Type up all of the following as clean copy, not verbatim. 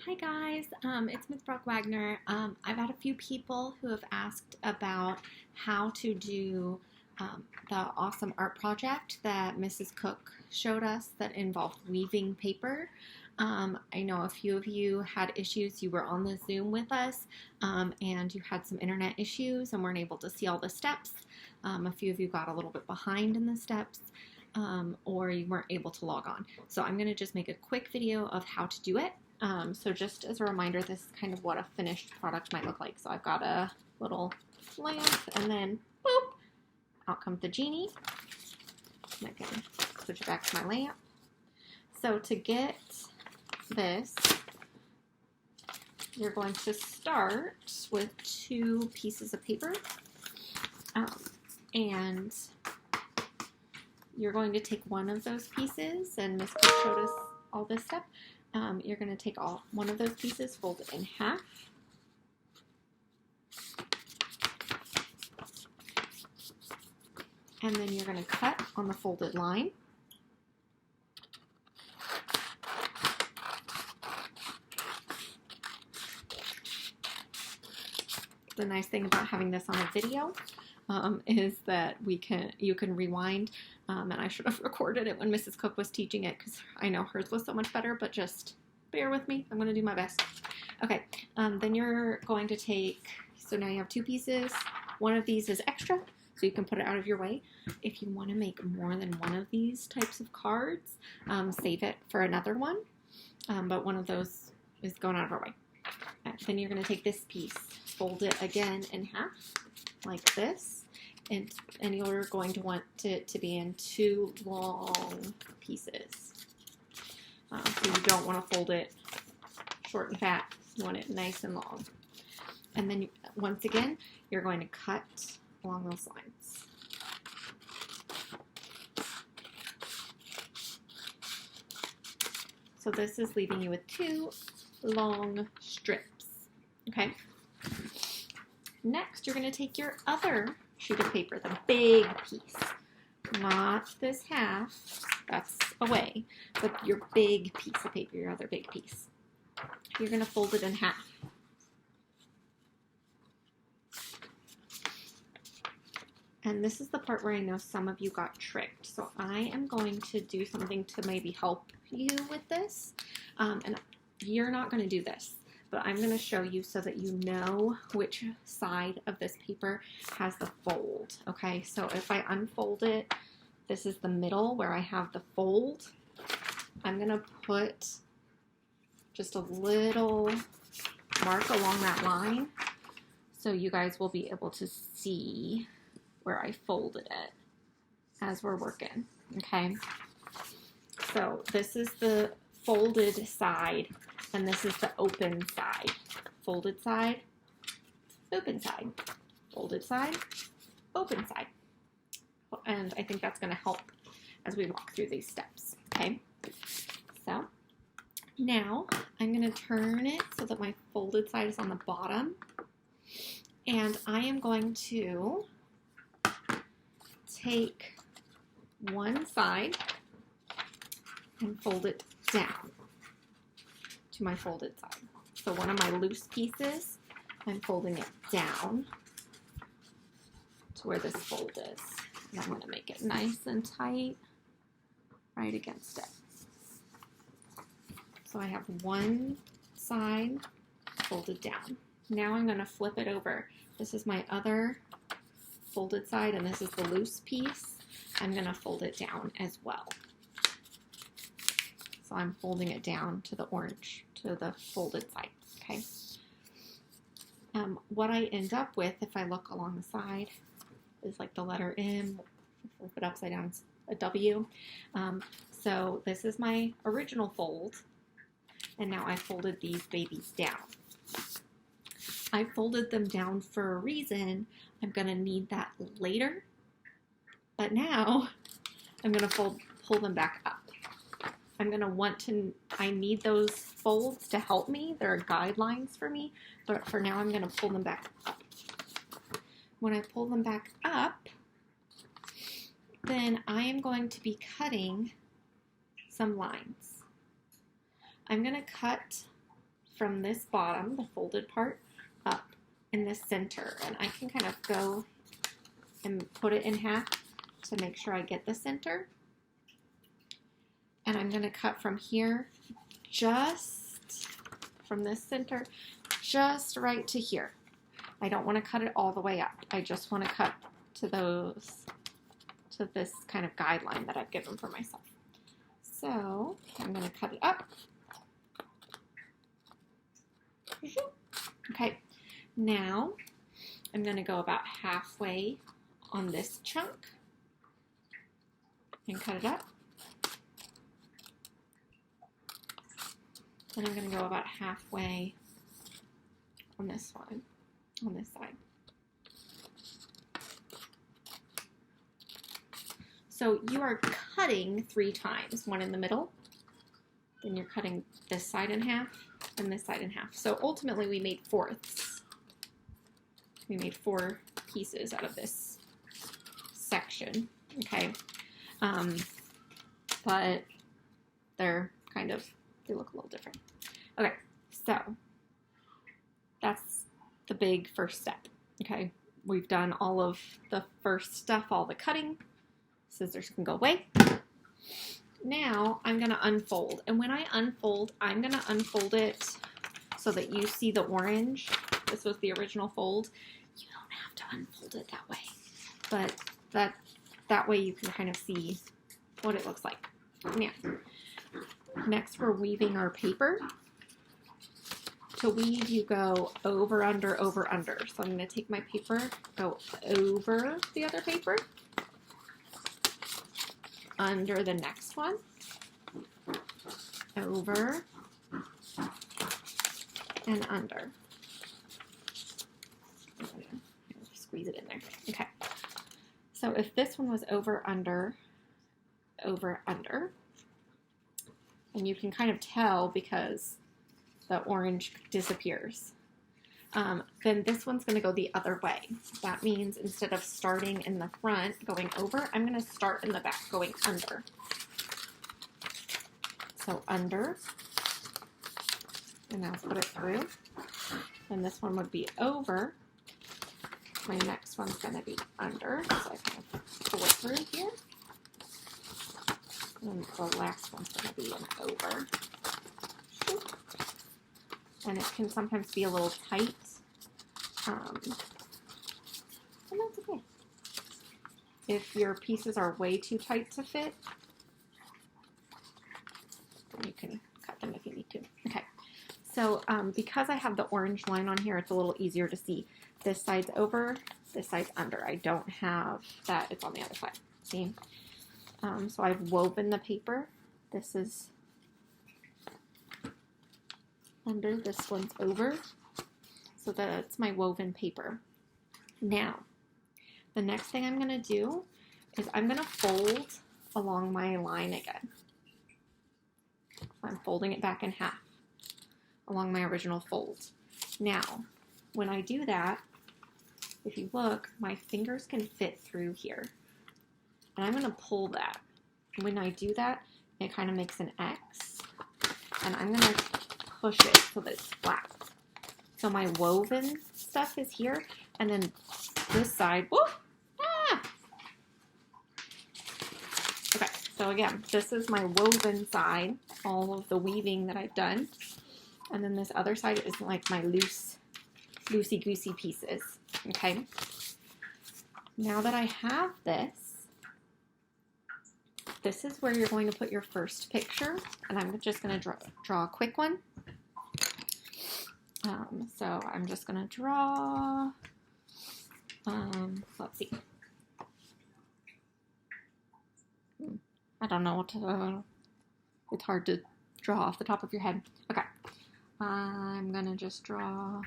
Hi guys, it's Ms. Brock-Wagner. I've had a few people who have asked about how to do the awesome art project that Mrs. Cook showed us that involved weaving paper. I know a few of you had issues. You were on the Zoom with us and you had some internet issues and weren't able to see all the steps. A few of you got a little bit behind in the steps. Or you weren't able to log on. So I'm going to just make a quick video of how to do it. So just as a reminder, this is kind of what a finished product might look like. So I've got a little lamp and then boop, out comes the genie. I can switch it back to my lamp. So to get this, you're going to start with 2 pieces of paper and you're going to take one of those pieces, and Miss Cook showed us all this stuff. You're going to take one of those pieces, fold it in half, and then you're going to cut on the folded line. The nice thing about having this on a video is that you can rewind, and I should have recorded it when Mrs. Cook was teaching it because I know hers was so much better, but just bear with me. I'm going to do my best. Okay, then you're going to take, so now you have 2 pieces. One of these is extra, so you can put it out of your way. If you want to make more than one of these types of cards, save it for another one, but one of those is going out of our way. Then you're going to take this piece, fold it again in half, like this, and you're going to want it to be in 2 long pieces. So you don't want to fold it short and fat. You want it nice and long. And then once again, you're going to cut along those lines. So this is leaving you with 2 long strips. Okay. Next, you're going to take your other sheet of paper, the big piece, not this half, that's away, but your big piece of paper, your other big piece. You're going to fold it in half. And this is the part where I know some of you got tricked. So I am going to do something to maybe help you with this. And you're not going to do this, but I'm going to show you so that you know which side of this paper has the fold. Okay, so if I unfold it, this is the middle where I have the fold. I'm going to put just a little mark along that line so you guys will be able to see where I folded it as we're working. Okay, so this is the folded side and this is the open side. Folded side, open side, folded side, open side. And I think that's going to help as we walk through these steps. Okay, so now I'm going to turn it so that my folded side is on the bottom, and I am going to take one side and fold it down to my folded side. So one of my loose pieces, I'm folding it down to where this fold is. And I'm going to make it nice and tight right against it. So I have one side folded down. Now I'm going to flip it over. This is my other folded side and this is the loose piece. I'm going to fold it down as well. So I'm folding it down to the orange, to the folded side, okay? What I end up with, if I look along the side, is like the letter M, flip it upside down, it's a W. So this is my original fold, and now I folded these babies down. I folded them down for a reason. I'm gonna need that later, but now I'm gonna pull them back up. I'm going to I need those folds to help me. There are guidelines for me, but for now I'm going to pull them back up. When I pull them back up, then I am going to be cutting some lines. I'm going to cut from this bottom, the folded part, up in the center. And I can kind of go and put it in half to make sure I get the center. And I'm going to cut from here, just from this center, just right to here. I don't want to cut it all the way up. I just want to cut to this kind of guideline that I've given for myself. So I'm going to cut it up. Okay, now I'm going to go about halfway on this chunk and cut it up. Then I'm going to go about halfway on this one, on this side. So you are cutting 3 times, one in the middle, then you're cutting this side in half and this side in half. So ultimately we made fourths. We made 4 pieces out of this section, okay? But they're kind of, they look a little different. Okay, so that's the big first step, okay? We've done all of the first stuff, all the cutting. Scissors can go away. Now I'm going to unfold. And when I unfold, I'm going to unfold it so that you see the orange. This was the original fold. You don't have to unfold it that way. But that way you can kind of see what it looks like. Now, next we're weaving our paper. To weave, you go over, under, over, under. So I'm going to take my paper, go over the other paper, under the next one, over, and under. I'm going to squeeze it in there. Okay. So if this one was over, under, and you can kind of tell because the orange disappears. Then this one's going to go the other way. That means instead of starting in the front, going over, I'm going to start in the back, going under. So under, and now put it through. And this one would be over. My next one's going to be under, so I kind of pull it through here. And the last one's going to be an over. And it can sometimes be a little tight, and that's okay. If your pieces are way too tight to fit, you can cut them if you need to. Okay, so because I have the orange line on here, it's a little easier to see. This side's over, this side's under. I don't have that, it's on the other side. See? So I've woven the paper. This is under, this one's over, so that's my woven paper. Now, the next thing I'm going to do is I'm going to fold along my line again. I'm folding it back in half along my original fold. Now, when I do that, if you look, my fingers can fit through here. And I'm going to pull that. When I do that, it kind of makes an X. And I'm going to push it so that it's flat. So my woven stuff is here, and then this side, whoop, ah! Okay, so again, this is my woven side, all of the weaving that I've done, and then this other side is like my loosey-goosey pieces, okay? Now that I have this is where you're going to put your first picture, and I'm just going to draw a quick one. So I'm just going to draw, let's see. I don't know what to, it's hard to draw off the top of your head. Okay. I'm going to just draw.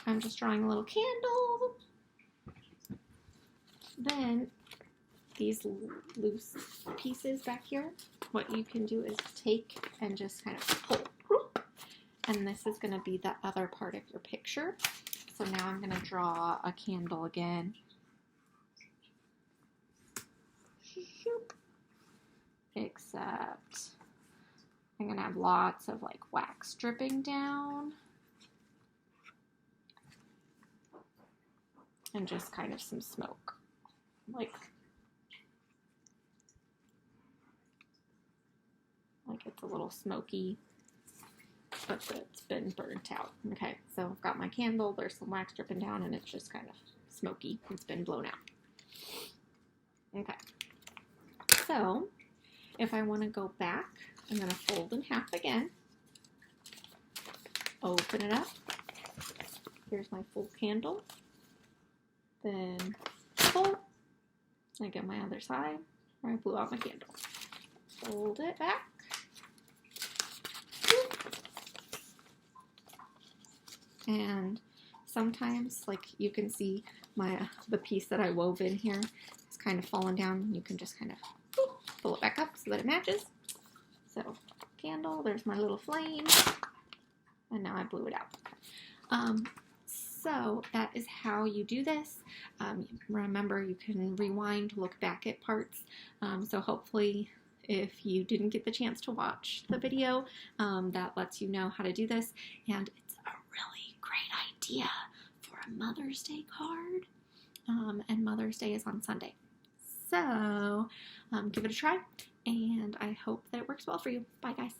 I'm just drawing a little candle. Then these loose pieces back here, what you can do is take and just kind of pull. And this is going to be the other part of your picture. So now I'm going to draw a candle again. Except I'm going to have lots of like wax dripping down. And just kind of some smoke. Like it's a little smoky, but it's been burnt out. Okay, so I've got my candle, there's some wax dripping down, and it's just kind of smoky. It's been blown out. Okay, so if I want to go back, I'm going to fold in half again, open it up. Here's my full candle. Then pull. I get my other side where I blew out my candle. Fold it back. And sometimes, like you can see the piece that I wove in here is kind of falling down. You can just kind of pull it back up so that it matches. So candle, there's my little flame, and now I blew it out. So that is how you do this. Remember, you can rewind, look back at parts. So hopefully, if you didn't get the chance to watch the video, that lets you know how to do this. And it's a really great idea for a Mother's Day card. And Mother's Day is on Sunday. So give it a try, and I hope that it works well for you. Bye, guys.